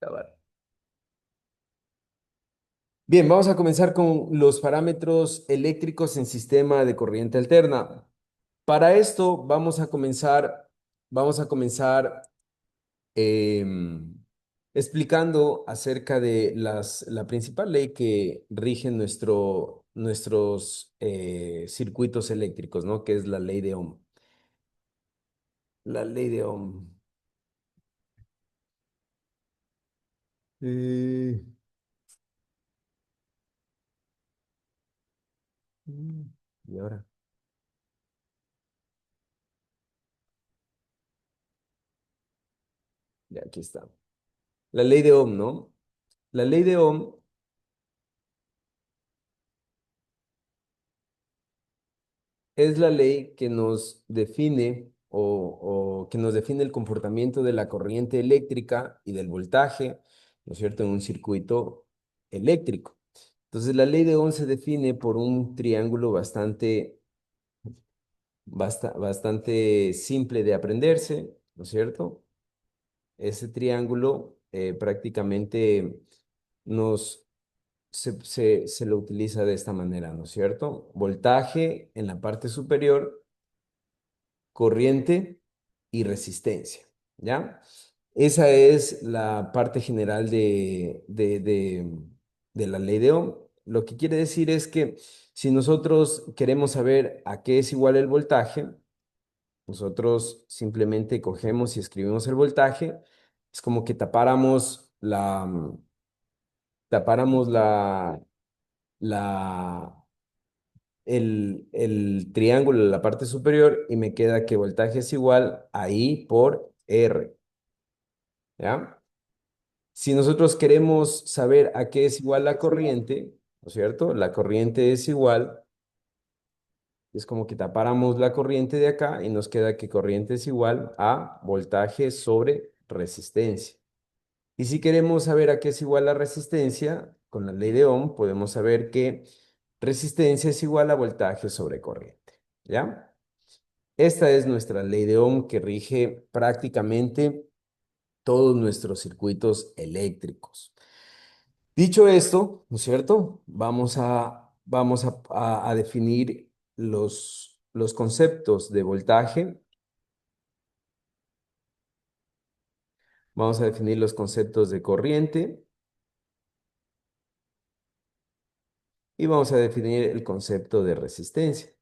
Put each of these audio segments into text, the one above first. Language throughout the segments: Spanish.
Grabar. Bien, vamos a comenzar con los parámetros eléctricos en sistema de corriente alterna. Para esto vamos a comenzar explicando acerca de la principal ley que rige nuestros circuitos eléctricos, ¿no? Que es la ley de Ohm. La ley de Ohm. Eh, mm, y ahora, ya aquí está. La ley de Ohm, ¿no? La ley de Ohm es la ley que nos define o que nos define el comportamiento de la corriente eléctrica y del voltaje, ¿no es cierto?, en un circuito eléctrico. Entonces, la ley de Ohm se define por un triángulo bastante simple de aprenderse, ¿no es cierto? Ese triángulo prácticamente nos, se lo utiliza de esta manera, ¿no es cierto? Voltaje en la parte superior, corriente y resistencia, ¿ya? Esa es la parte general de la ley de Ohm. Lo que quiere decir es que si nosotros queremos saber a qué es igual el voltaje, nosotros simplemente cogemos y escribimos el voltaje. Es como que tapáramos la, el triángulo en la parte superior y me queda que voltaje es igual a I por R, ¿ya? Si nosotros queremos saber a qué es igual la corriente, ¿no es cierto? La corriente es igual, es como que tapáramos la corriente de acá y nos queda que corriente es igual a voltaje sobre resistencia. Y si queremos saber a qué es igual la resistencia, con la ley de Ohm podemos saber que resistencia es igual a voltaje sobre corriente, ¿ya? Esta es nuestra ley de Ohm que rige prácticamente todos nuestros circuitos eléctricos. Dicho esto, ¿no es cierto? Vamos a definir los conceptos de voltaje, vamos a definir los conceptos de corriente y vamos a definir el concepto de resistencia.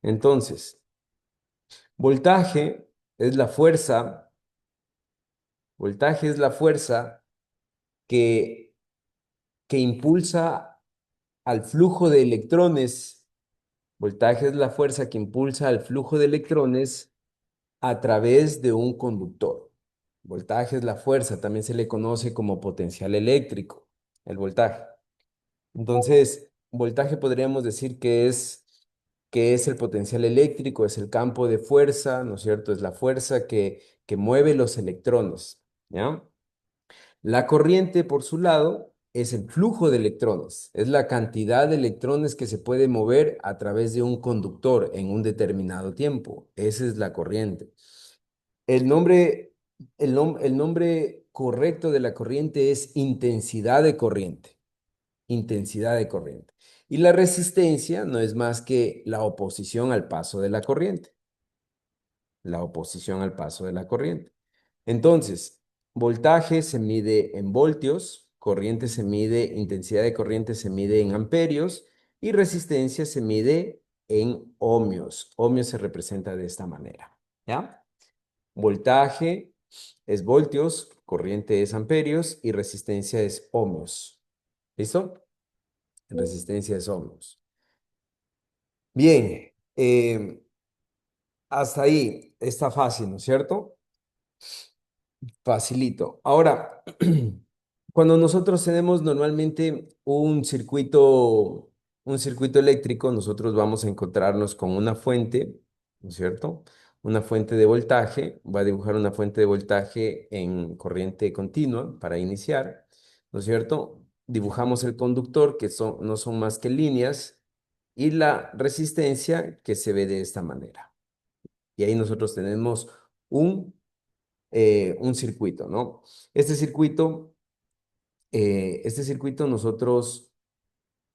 Entonces, voltaje es la fuerza, voltaje es la fuerza que, que impulsa al flujo de electrones. Voltaje es la fuerza que impulsa al flujo de electrones a través de un conductor. Voltaje es la fuerza, también se le conoce como potencial eléctrico, el voltaje. Entonces, voltaje podríamos decir que es el potencial eléctrico, es el campo de fuerza, ¿no es cierto? Es la fuerza que mueve los electrones, ¿ya? La corriente, por su lado, es el flujo de electrones, es la cantidad de electrones que se puede mover a través de un conductor en un determinado tiempo. Esa es la corriente. El nombre, el nombre correcto de la corriente es intensidad de corriente, intensidad de corriente. Y la resistencia no es más que la oposición al paso de la corriente, la oposición al paso de la corriente. Entonces, voltaje se mide en voltios, corriente se mide, intensidad de corriente se mide en amperios y resistencia se mide en ohmios. Ohmios se representa de esta manera, ¿ya? Voltaje es voltios, corriente es amperios y resistencia es ohmios. ¿Listo? Resistencia es ohmios. Bien, hasta ahí está fácil, ¿no es cierto? Facilito. Ahora, cuando nosotros tenemos normalmente un circuito eléctrico, nosotros vamos a encontrarnos con una fuente, ¿no es cierto? Una fuente de voltaje, va a dibujar una fuente de voltaje en corriente continua para iniciar, ¿no es cierto? Dibujamos el conductor, que no son más que líneas, y la resistencia que se ve de esta manera. Y ahí nosotros tenemos un un circuito, ¿no? Este circuito, este circuito nosotros,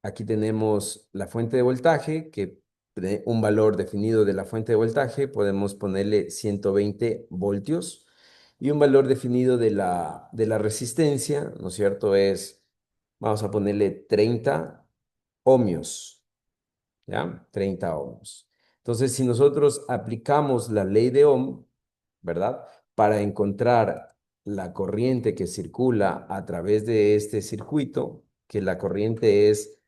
aquí tenemos la fuente de voltaje, que de un valor definido de la fuente de voltaje, podemos ponerle 120 voltios, y un valor definido de la resistencia, ¿no es cierto? Vamos a ponerle 30 ohmios. ¿Ya? 30 ohms. Entonces, si nosotros aplicamos la ley de Ohm, ¿verdad? Para encontrar la corriente que circula a través de este circuito, que la corriente es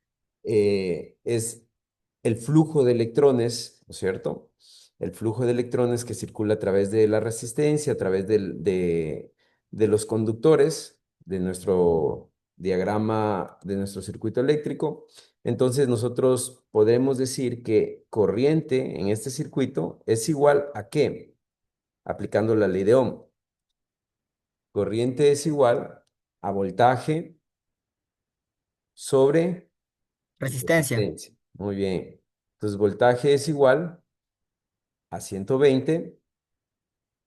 el flujo de electrones, ¿no es cierto? El flujo de electrones que circula a través de la resistencia, a través de los conductores de nuestro diagrama, de nuestro circuito eléctrico. Entonces nosotros podemos decir que corriente en este circuito es igual a ¿qué? Aplicando la ley de Ohm. Corriente es igual a voltaje sobre Resistencia. resistencia. Muy bien. Entonces voltaje es igual a 120,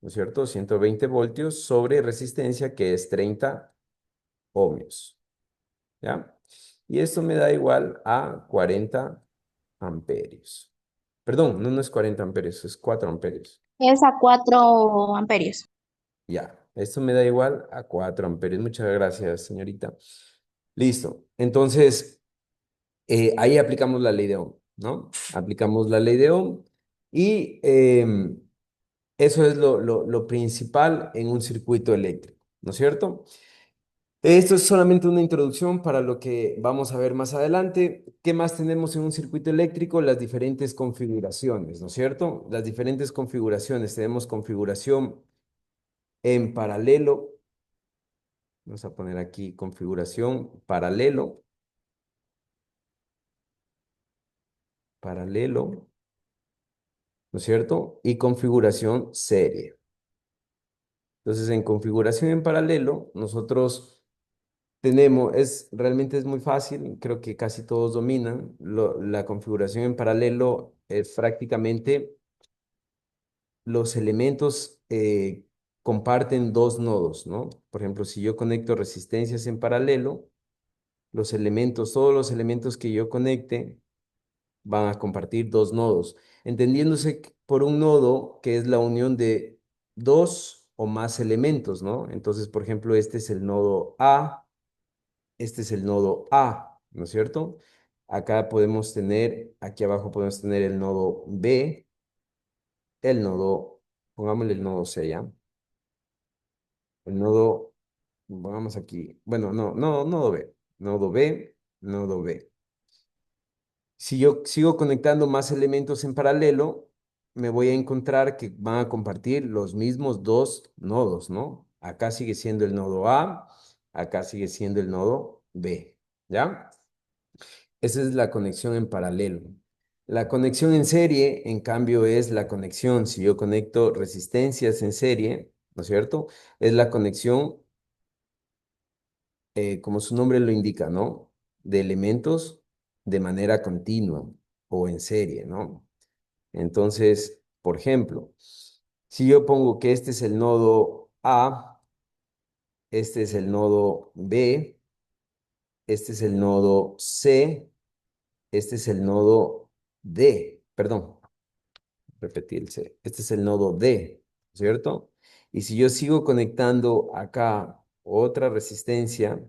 ¿no es cierto? 120 voltios sobre resistencia, que es 30 ohmios. ¿Ya? Y esto me da igual a 40 amperios. Perdón, no es 40 amperios, es 4 amperios. Es a 4 amperios. Ya, esto me da igual a 4 amperios. Muchas gracias, señorita. Listo. Entonces, ahí aplicamos la ley de Ohm, ¿no? Aplicamos la ley de Ohm y eso es lo principal en un circuito eléctrico, ¿no es cierto? Esto es solamente una introducción para lo que vamos a ver más adelante. ¿Qué más tenemos en un circuito eléctrico? Las diferentes configuraciones, ¿no es cierto? Las diferentes configuraciones. Tenemos configuración en paralelo. Vamos a poner aquí configuración paralelo, paralelo, ¿no es cierto? Y configuración serie. Entonces, en configuración en paralelo, nosotros realmente es muy fácil, creo que casi todos dominan. La configuración en paralelo es prácticamente los elementos comparten dos nodos, ¿no? Por ejemplo, si yo conecto resistencias en paralelo, todos los elementos que yo conecte, van a compartir dos nodos, entendiéndose por un nodo que es la unión de dos o más elementos, ¿no? Entonces, por ejemplo, este es el nodo A, este es el nodo A, ¿no es cierto? Aquí abajo podemos tener el nodo B, pongámosle el nodo C, ¿ya? El nodo, pongamos aquí, bueno, no, nodo B, nodo B. Si yo sigo conectando más elementos en paralelo, me voy a encontrar que van a compartir los mismos dos nodos, ¿no? Acá sigue siendo el nodo A, acá sigue siendo el nodo B, ¿ya? Esa es la conexión en paralelo. La conexión en serie, en cambio, es la conexión. Si yo conecto resistencias en serie, ¿no es cierto? Es la conexión, como su nombre lo indica, ¿no? De elementos de manera continua o en serie, ¿no? Entonces, por ejemplo, si yo pongo que este es el nodo A, este es el nodo B, este es el nodo C, este es el nodo D, perdón, repetí el C, este es el nodo D, ¿cierto? Y si yo sigo conectando acá otra resistencia,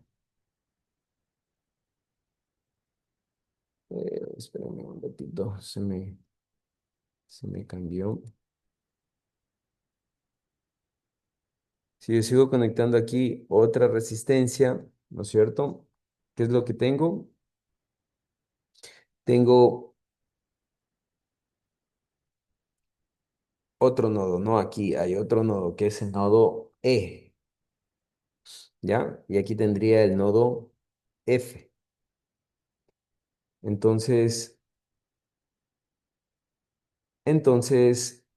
espérenme un ratito, se me cambió. Si yo sigo conectando aquí otra resistencia, ¿no es cierto? ¿Qué es lo que tengo? Tengo otro nodo, ¿no? Aquí hay otro nodo que es el nodo E, ¿ya? Y aquí tendría el nodo F. Entonces, entonces,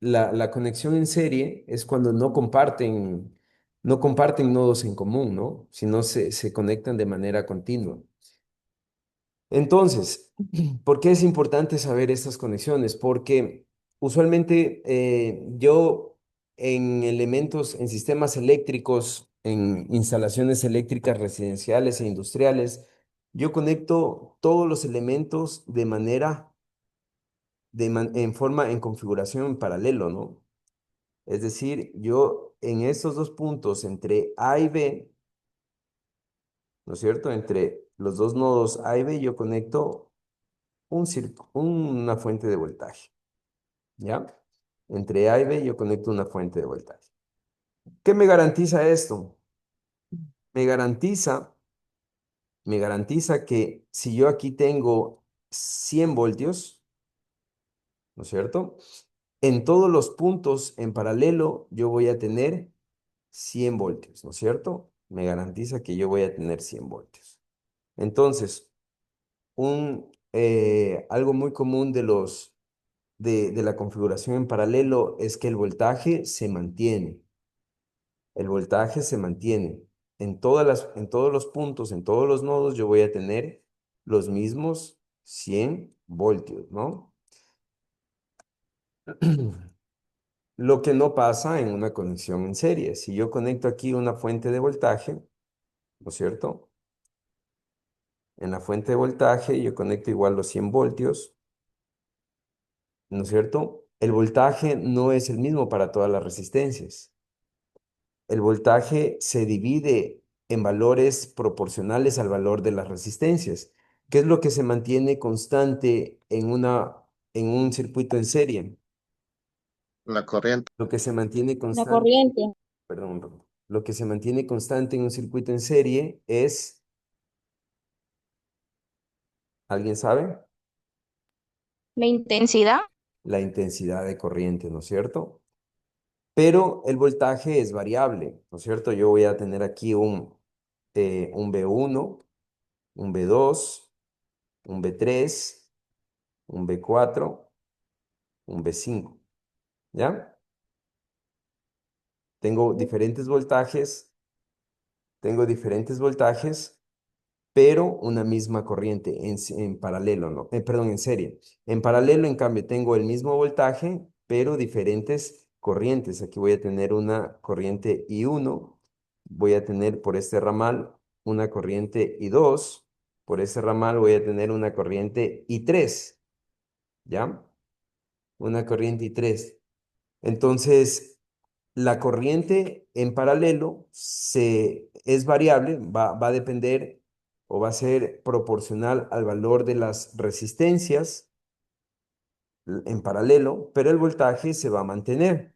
la conexión en serie es cuando no comparten nodos en común, ¿no? Sino se conectan de manera continua. Entonces, ¿por qué es importante saber estas conexiones? Porque usualmente yo en elementos, en sistemas eléctricos, en instalaciones eléctricas residenciales e industriales, yo conecto todos los elementos de manera, en forma, en configuración en paralelo, ¿no? Es decir, yo en estos dos puntos entre A y B, ¿no es cierto? Entre los dos nodos A y B, yo conecto una fuente de voltaje, ¿ya? Entre A y B, yo conecto una fuente de voltaje. ¿Qué me garantiza esto? Me garantiza, me garantiza que si yo aquí tengo 100 voltios, ¿no es cierto? En todos los puntos en paralelo yo voy a tener 100 voltios, ¿no es cierto? Me garantiza que yo voy a tener 100 voltios. Entonces, algo muy común de la configuración en paralelo es que el voltaje se mantiene. El voltaje se mantiene. En todos los puntos, en todos los nodos, yo voy a tener los mismos 100 voltios, ¿no? Lo que no pasa en una conexión en serie. Si yo conecto aquí una fuente de voltaje, ¿no es cierto? En la fuente de voltaje yo conecto igual los 100 voltios, ¿no es cierto? El voltaje no es el mismo para todas las resistencias. El voltaje se divide en valores proporcionales al valor de las resistencias. ¿Qué es lo que se mantiene constante en un circuito en serie? La corriente. Lo que se mantiene La constante, corriente, perdón, lo que se mantiene constante en un circuito en serie es, ¿alguien sabe? la intensidad, La intensidad de corriente, ¿no es cierto? Pero el voltaje es variable, ¿no es cierto? Yo voy a tener aquí un B1, un B2, un B3, un B4, un B5, ¿ya? Tengo diferentes voltajes, tengo diferentes voltajes, pero una misma corriente en paralelo, ¿no? Perdón, en serie. En paralelo, en cambio, tengo el mismo voltaje, pero diferentes corrientes. Aquí voy a tener una corriente I1, voy a tener por este ramal una corriente I2, por este ramal voy a tener una corriente I3, ¿ya? Una corriente I3. Entonces, la corriente en paralelo es variable, va a depender o va a ser proporcional al valor de las resistencias en paralelo, pero el voltaje se va a mantener.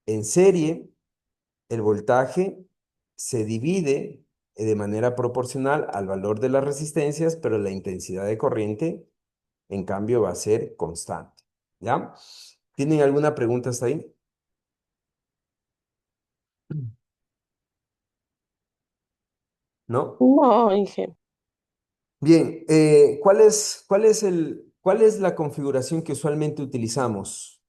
En serie, el voltaje se divide de manera proporcional al valor de las resistencias, pero la intensidad de corriente, en cambio, va a ser constante. ¿Ya? ¿Tienen alguna pregunta hasta ahí? ¿No? No, Inge. Bien, cuál es la configuración que usualmente utilizamos?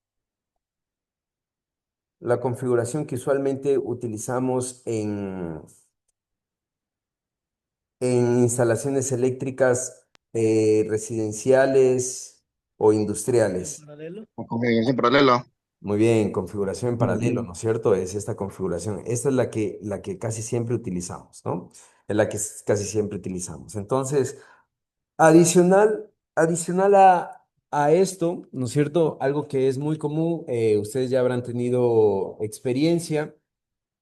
La configuración que usualmente utilizamos en instalaciones eléctricas residenciales o industriales. La configuración paralelo. Muy bien, configuración en paralelo, Ujú. ¿no es cierto? Es esta configuración. Esta es la que casi siempre utilizamos, ¿no? Es la que casi siempre utilizamos. Entonces, adicional a esto, ¿no es cierto? Algo que es muy común, ustedes ya habrán tenido experiencia,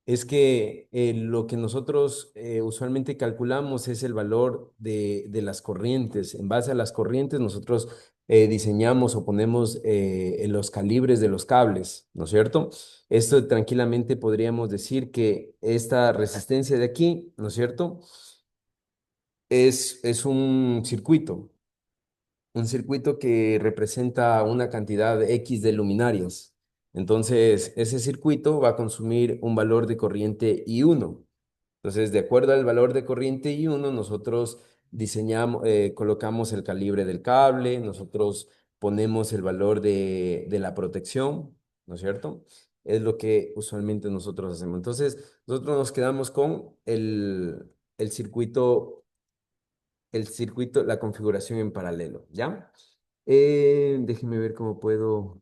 es que lo que nosotros usualmente calculamos es el valor de las corrientes. En base a las corrientes, nosotros diseñamos o ponemos en los calibres de los cables, ¿no es cierto? Esto tranquilamente podríamos decir que esta resistencia de aquí, ¿no es cierto? Es un circuito que representa una cantidad X de luminarias. Entonces, ese circuito va a consumir un valor de corriente I1. Entonces, de acuerdo al valor de corriente I1, nosotros colocamos el calibre del cable, nosotros ponemos el valor de la protección, ¿no es cierto? Es lo que usualmente nosotros hacemos. Entonces, nosotros nos quedamos con el circuito, la configuración en paralelo, ¿ya? Déjenme ver cómo puedo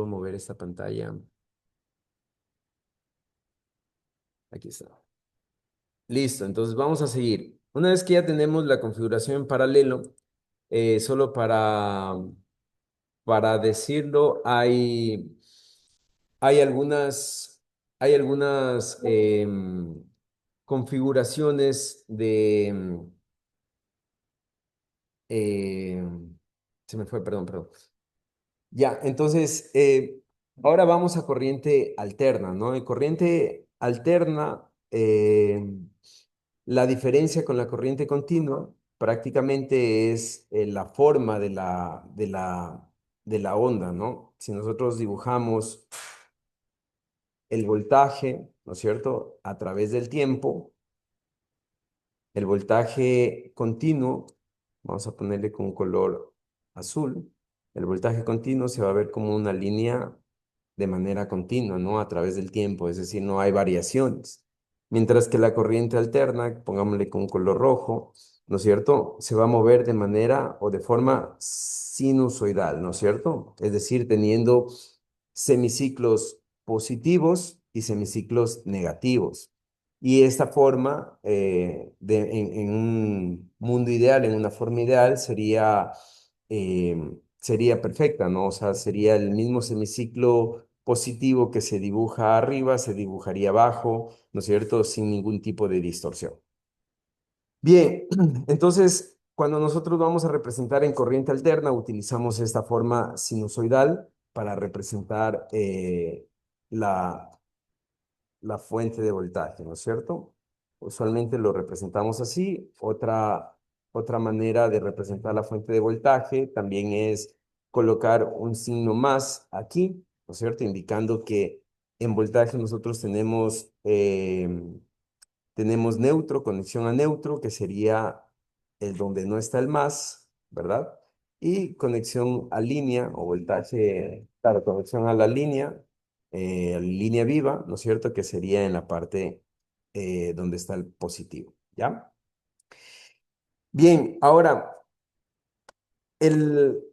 mover esta pantalla. Aquí está. Listo, entonces vamos a seguir. Una vez que ya tenemos la configuración en paralelo, solo para decirlo, hay algunas, hay algunas configuraciones eh, se me fue, perdón. Ya, entonces, ahora vamos a corriente alterna, ¿no? En corriente alterna, la diferencia con la corriente continua prácticamente es la forma de la onda, ¿no? Si nosotros dibujamos el voltaje, ¿no es cierto?, a través del tiempo, el voltaje continuo, vamos a ponerle con un color azul, el voltaje continuo se va a ver como una línea de manera continua, ¿no? A través del tiempo, es decir, no hay variaciones. Mientras que la corriente alterna, pongámosle con un color rojo, ¿no es cierto? Se va a mover de manera o de forma sinusoidal, ¿no es cierto? Es decir, teniendo semiciclos positivos y semiciclos negativos. Y esta forma, en un mundo ideal, en una forma ideal, sería perfecta, ¿no? O sea, sería el mismo semiciclo positivo que se dibuja arriba, se dibujaría abajo, ¿no es cierto? Sin ningún tipo de distorsión. Bien, entonces, cuando nosotros vamos a representar en corriente alterna, utilizamos esta forma sinusoidal para representar la, la fuente de voltaje, ¿no es cierto? Usualmente lo representamos así. Otra manera de representar la fuente de voltaje también es colocar un signo más aquí, ¿no es cierto? Indicando que en voltaje nosotros tenemos neutro, conexión a neutro, que sería el donde no está el más, ¿verdad? Y conexión a línea o voltaje, claro, conexión a la línea viva, ¿no es cierto? Que sería en la parte donde está el positivo, ¿ya? Bien, ahora, el,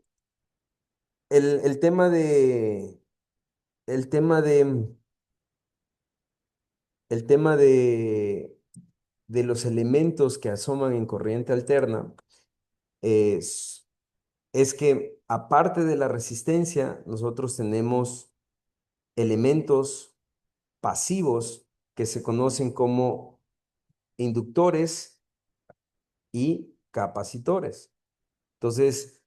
el tema de, el tema de, el tema de los elementos que asoman en corriente alterna es es que aparte de la resistencia, nosotros tenemos elementos pasivos que se conocen como inductores y capacitores. Entonces,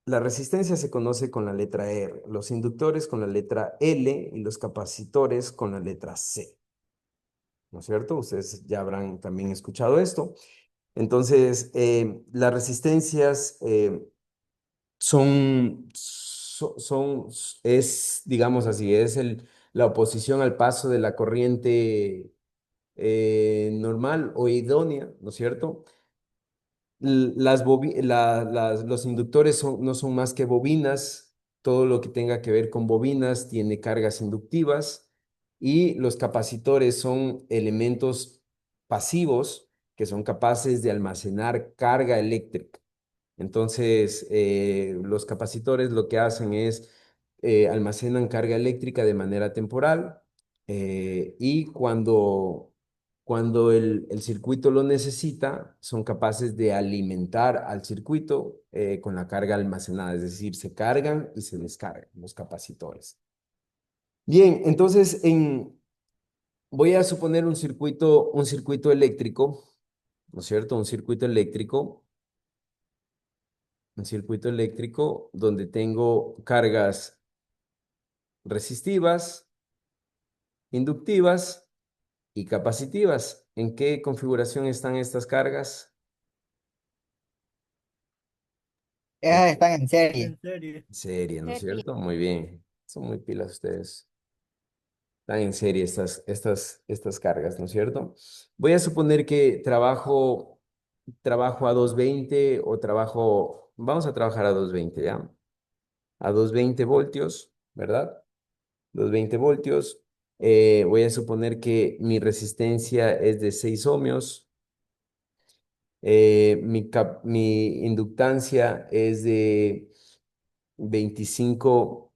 la resistencia se conoce con la letra R, los inductores con la letra L y los capacitores con la letra C. ¿No es cierto? Ustedes ya habrán también escuchado esto. Entonces, las resistencias digamos así, la oposición al paso de la corriente normal o idónea, ¿no es cierto? Los inductores no son más que bobinas, todo lo que tenga que ver con bobinas tiene cargas inductivas y los capacitores son elementos pasivos que son capaces de almacenar carga eléctrica. Entonces, los capacitores lo que hacen es almacenan carga eléctrica de manera temporal y cuando el circuito lo necesita, son capaces de alimentar al circuito con la carga almacenada, es decir, se cargan y se descargan los capacitores. Bien, entonces voy a suponer un circuito eléctrico, ¿no es cierto? Un circuito eléctrico donde tengo cargas resistivas, inductivas y capacitivas. ¿En qué configuración están estas cargas? En Están en serie. serie, ¿no es Serie. cierto? Muy bien. Son muy pilas ustedes. Están en serie estas cargas, ¿no es cierto? Voy a suponer que trabajo a 220 o vamos a trabajar a 220, ¿ya? A 220 voltios, ¿verdad? 220 voltios. Voy a suponer que mi resistencia es de 6 ohmios. Mi inductancia es de 25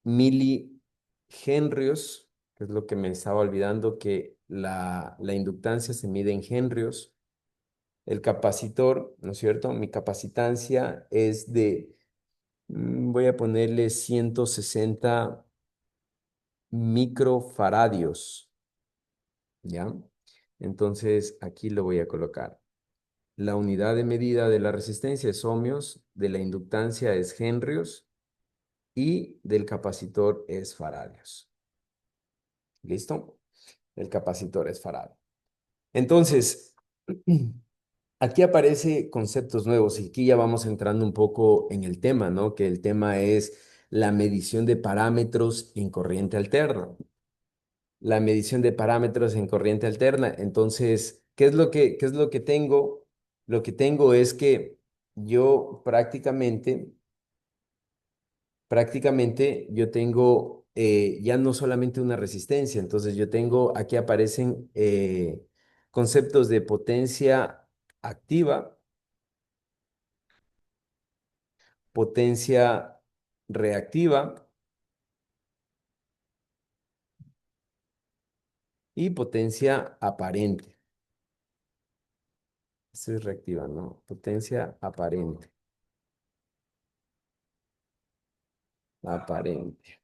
milihenrios. que es lo que me estaba olvidando, que la inductancia se mide en henrios. El capacitor, ¿no es cierto? Mi capacitancia es de, voy a ponerle 160 microfaradios, ¿ya? Entonces, aquí lo voy a colocar. La unidad de medida de la resistencia es ohmios, de la inductancia es henrios y del capacitor es faradios. ¿Listo? El capacitor es faradio. Entonces, aquí aparece conceptos nuevos y aquí ya vamos entrando un poco en el tema, ¿no? Que el tema es la medición de parámetros en corriente alterna. La medición de parámetros en corriente alterna. Entonces, qué es lo que tengo? Lo que tengo es que yo prácticamente yo tengo ya no solamente una resistencia, entonces yo tengo, aquí aparecen conceptos de potencia activa, potencia reactiva y potencia aparente. Esto es reactiva, ¿no? Potencia aparente. Aparente.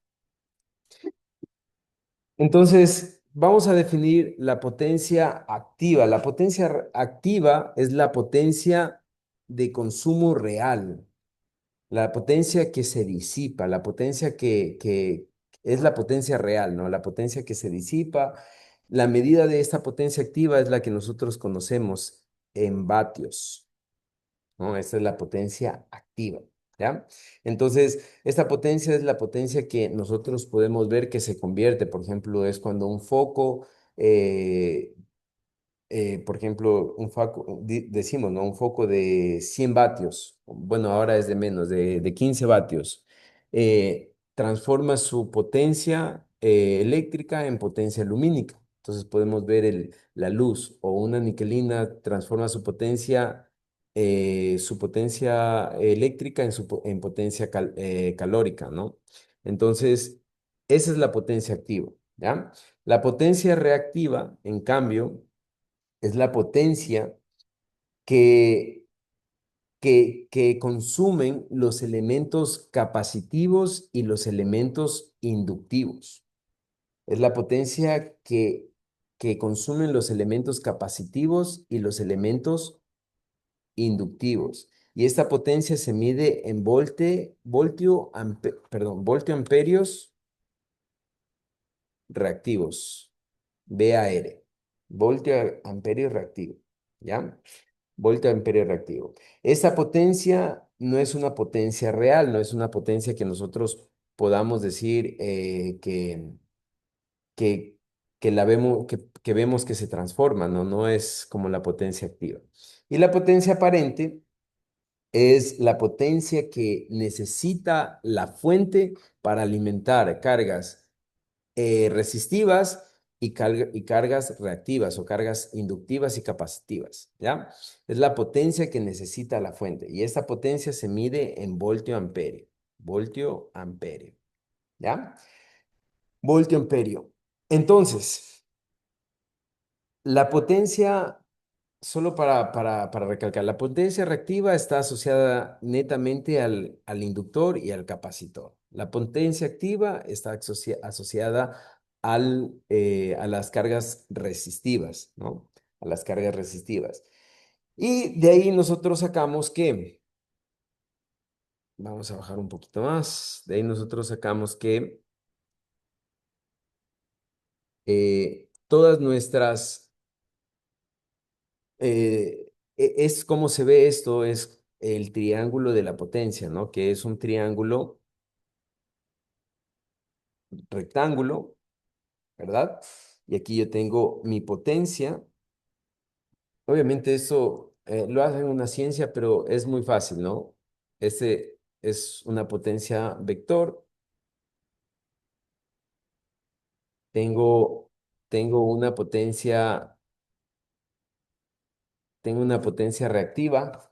Entonces, vamos a definir la potencia activa. La potencia activa es la potencia de consumo real, la potencia que se disipa, la potencia que es la potencia real, ¿no? La potencia que se disipa. La medida de esta potencia activa es la que nosotros conocemos en vatios, ¿no? Esta es la potencia activa, ¿ya? Entonces, esta potencia es la potencia que nosotros podemos ver que se convierte, por ejemplo, es cuando un foco eh, por ejemplo, decimos, ¿no? Un foco de 100 vatios, bueno, ahora es de menos, de 15 vatios, transforma su potencia eléctrica en potencia lumínica. Entonces podemos ver la luz o una niquelina transforma su potencia eléctrica en potencia calórica, ¿no? Entonces, esa es la potencia activa, ¿ya? La potencia reactiva, en cambio, es la potencia que, que consumen los elementos capacitivos y los elementos inductivos. Es la potencia que consumen los elementos capacitivos y los elementos inductivos. Y esta potencia se mide en voltio amperios reactivos, VAR, voltio amperio reactivo, ¿ya? Voltio amperio reactivo. Esta potencia no es una potencia real, no es una potencia que nosotros podamos decir que, que vemos que se transforma, ¿no? No es como la potencia activa. Y la potencia aparente es la potencia que necesita la fuente para alimentar cargas resistivas y cargas reactivas o cargas inductivas y capacitivas, ¿ya? Es la potencia que necesita la fuente y esta potencia se mide en voltio amperio, ¿ya? Voltio amperio. Entonces, la potencia, solo para recalcar, la potencia reactiva está asociada netamente al inductor y al capacitor. La potencia activa está asociada a las cargas resistivas, ¿no? A las cargas resistivas. Y de ahí nosotros sacamos que, vamos a bajar un poquito más, de ahí nosotros sacamos que todas nuestras es como se ve esto, es el triángulo de la potencia, ¿no? Que es un triángulo rectángulo, ¿verdad? Y aquí yo tengo mi potencia. Obviamente eso lo hacen una ciencia, pero es muy fácil, ¿no? Este es una potencia vector. Tengo, tengo una potencia, tengo una potencia reactiva.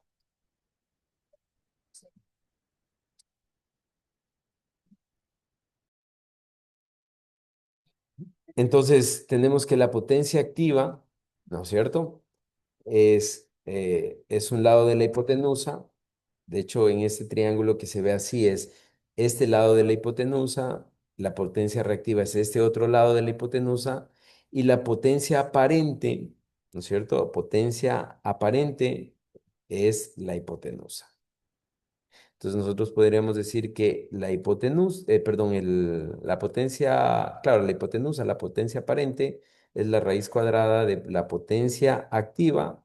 Entonces, tenemos que la potencia activa, ¿no es cierto? Es un lado de la hipotenusa. De hecho, en este triángulo que se ve así es este lado de la hipotenusa, la potencia reactiva es este otro lado de la hipotenusa y la potencia aparente, ¿no es cierto? Potencia aparente es la hipotenusa. Entonces nosotros podríamos decir que la hipotenusa, perdón, la potencia, claro, la hipotenusa, la potencia aparente es la raíz cuadrada de la potencia activa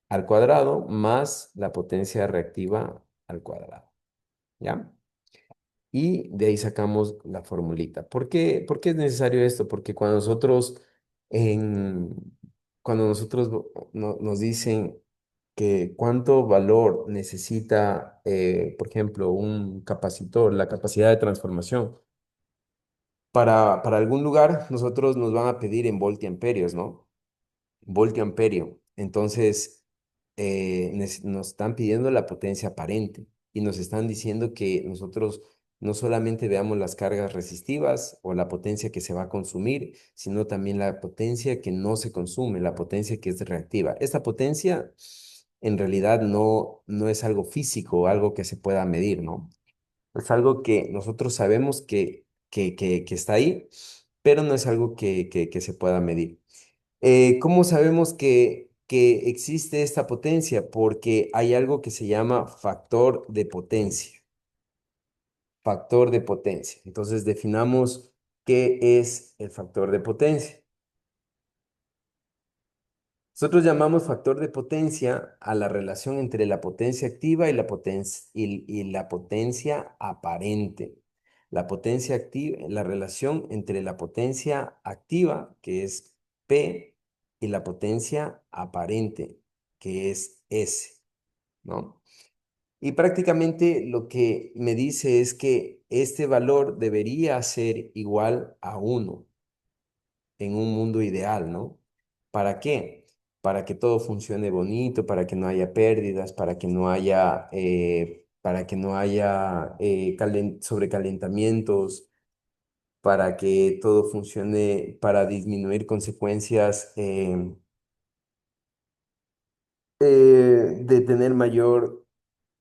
al cuadrado más la potencia reactiva al cuadrado, ¿ya? Y de ahí sacamos la formulita. ¿Por qué es necesario esto? Porque en, cuando nosotros nos dicen que cuánto valor necesita, por ejemplo, un capacitor, la capacidad de transformación, para algún lugar, nosotros nos van a pedir en voltiamperios, ¿no? Voltiamperio. Entonces, nos están pidiendo la potencia aparente y nos están diciendo que nosotros no solamente veamos las cargas resistivas o la potencia que se va a consumir, sino también la potencia que no se consume, la potencia que es reactiva. Esta potencia en realidad no es algo físico, algo que se pueda medir, ¿no? Es algo que nosotros sabemos que está ahí, pero no es algo que se pueda medir. ¿Cómo sabemos que existe esta potencia? Porque hay algo que se llama factor de potencia. Factor de potencia. Entonces definamos qué es el factor de potencia. Nosotros llamamos factor de potencia a la relación entre la potencia activa y la potencia aparente. La potencia activa, la relación entre la potencia activa, que es P, y la potencia aparente, que es S, ¿no? Y prácticamente lo que me dice es que este valor debería ser igual a uno en un mundo ideal, ¿no? ¿Para qué? Para que todo funcione bonito, para que no haya pérdidas, para que no haya sobrecalentamientos, para que todo funcione, para disminuir consecuencias de tener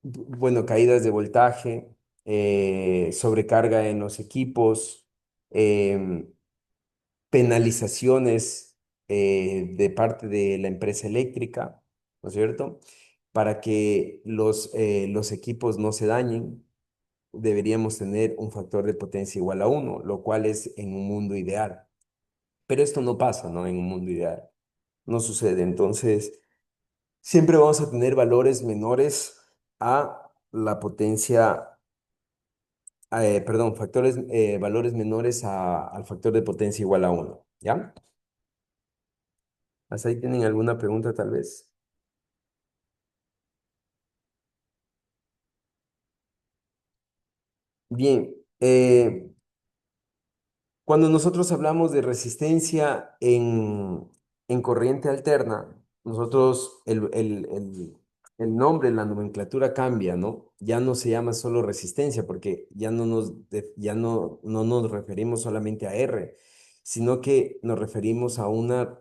bueno, caídas de voltaje, sobrecarga en los equipos, em, penalizaciones de parte de la empresa eléctrica, ¿no es cierto? Para que los equipos no se dañen, deberíamos tener un factor de potencia igual a uno, lo cual es en un mundo ideal. Pero esto no pasa, ¿no? En un mundo ideal. No sucede. Entonces, siempre vamos a tener valores menores a la potencia, perdón, valores menores al factor de potencia igual a uno, ¿ya? ¿Hasta ahí tienen alguna pregunta tal vez? Bien, cuando nosotros hablamos de resistencia en corriente alterna, nosotros el nombre, la nomenclatura cambia, ¿no? Ya no se llama solo resistencia porque ya no nos referimos solamente a R, sino que nos referimos a una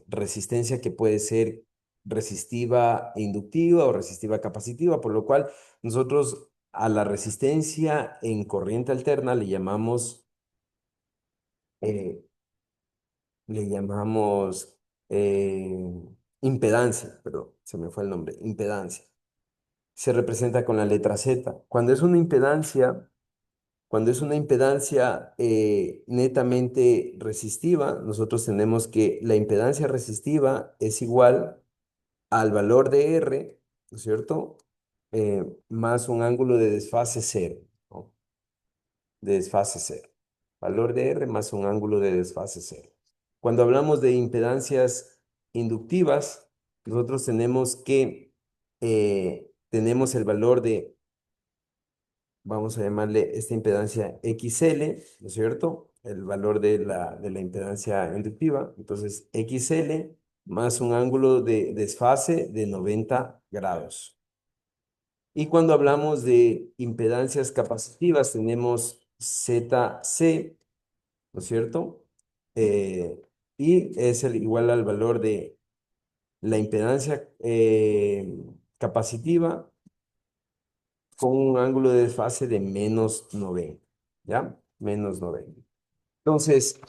resistencia que puede ser resistiva e inductiva o resistiva capacitiva, por lo cual nosotros a la resistencia en corriente alterna eh, le llamamos impedancia, perdón, se me fue el nombre, impedancia. Se representa con la letra Z. Cuando es una impedancia netamente resistiva, nosotros tenemos que la impedancia resistiva es igual al valor de R, ¿no es cierto? Más un ángulo de desfase cero, ¿no? De desfase cero. Valor de R más un ángulo de desfase cero. Cuando hablamos de impedancias inductivas, nosotros tenemos el valor de, vamos a llamarle esta impedancia XL, ¿no es cierto? El valor de la impedancia inductiva. Entonces, XL más un ángulo de desfase de 90 grados. Y cuando hablamos de impedancias capacitivas, tenemos ZC ¿no es cierto? Eh, y es igual al valor de la impedancia capacitiva con un ángulo de desfase de -90, ¿ya? -90. Entonces,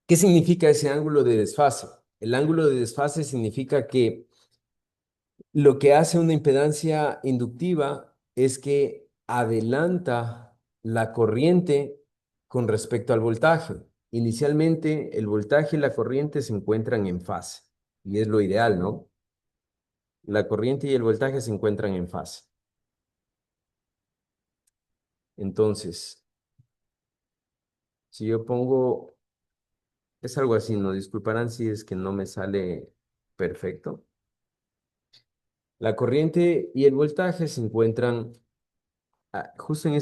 ¿qué significa ese ángulo de desfase? El ángulo de desfase significa que lo que hace una impedancia inductiva es que adelanta la corriente con respecto al voltaje. Inicialmente, el voltaje y la corriente se encuentran en fase, y es lo ideal, ¿no? La corriente y el voltaje se encuentran en fase. Entonces, si yo pongo, es algo así, ¿no? Disculparán si es que no me sale perfecto. La corriente y el voltaje se encuentran justo en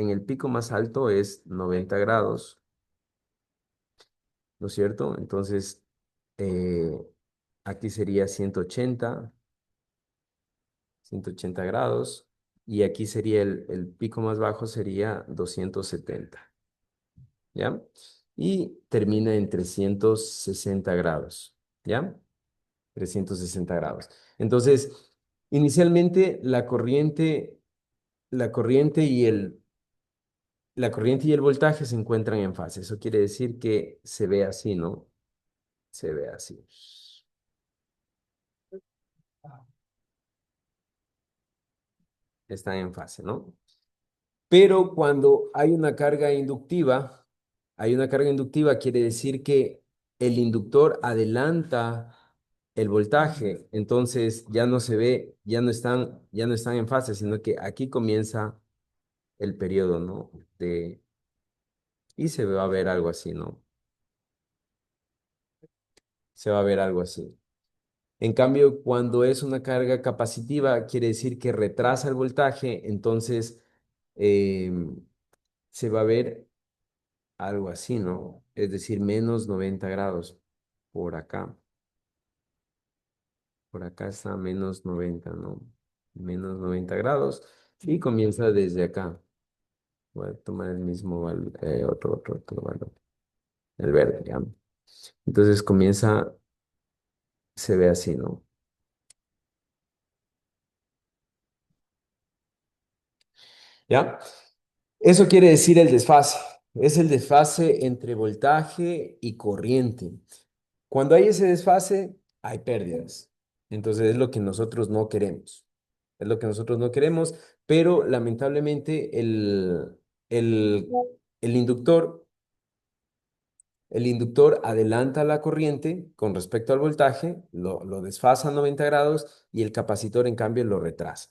el pico más alto es 90 grados, ¿no es cierto? Entonces, eh, aquí sería 180 grados, y aquí sería el pico más bajo sería 270, ¿ya? Y termina en 360 grados, ¿ya? 360 grados. Entonces, inicialmente la corriente y el voltaje se encuentran en fase. Eso quiere decir que se ve así, ¿no? Se ve así. Están en fase, ¿no? Pero cuando hay una carga inductiva quiere decir que el inductor adelanta el voltaje, entonces ya no se ve, ya no están en fase, sino que aquí comienza el periodo, ¿no? Y se va a ver algo así, ¿no? Se va a ver algo así. En cambio, cuando es una carga capacitiva, quiere decir que retrasa el voltaje, entonces em, se va a ver algo así, ¿no? Es decir, -90 grados por acá. Por acá está -90, ¿no? -90 grados y comienza desde acá. Voy a tomar el mismo otro valor, el verde, ¿ya? Entonces comienza, se ve así, ¿no? ¿Ya? Eso quiere decir el desfase. Es el desfase entre voltaje y corriente. Cuando hay ese desfase, hay pérdidas. Entonces es lo que nosotros no queremos. Es lo que nosotros no queremos, pero lamentablemente el, el inductor, el inductor adelanta la corriente con respecto al voltaje, lo desfasa a 90 grados y el capacitor en cambio lo retrasa.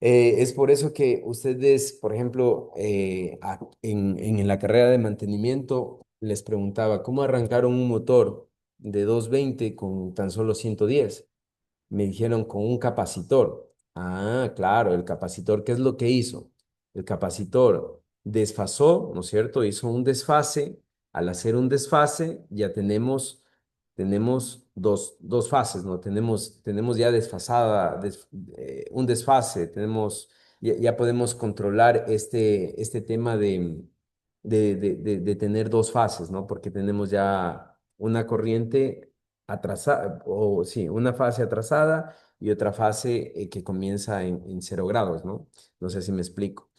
Es por eso que ustedes, por ejemplo, en la carrera de mantenimiento, les preguntaba, ¿cómo arrancaron un motor de 220 con tan solo 110? Me dijeron con un capacitor. Ah, claro, el capacitor, ¿qué es lo que hizo? El capacitor desfasó, ¿no es cierto? Hizo un desfase. Al hacer un desfase, ya tenemos dos fases, ¿no? Tenemos ya un desfase, ya podemos controlar este tema de tener dos fases, ¿no? Porque tenemos ya una corriente atrasada, o sí, una fase atrasada y otra fase que comienza en 0 grados, ¿no? No sé si me explico.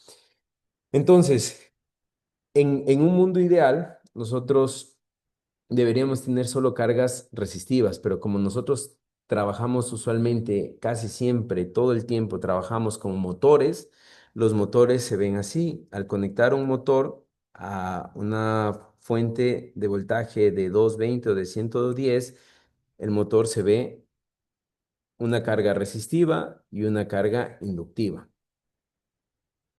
Entonces, en un mundo ideal, nosotros deberíamos tener solo cargas resistivas, pero como nosotros trabajamos usualmente, casi siempre, todo el tiempo, trabajamos con motores, los motores se ven así. Al conectar un motor a una fuente de voltaje de 220 o de 110, el motor se ve una carga resistiva y una carga inductiva.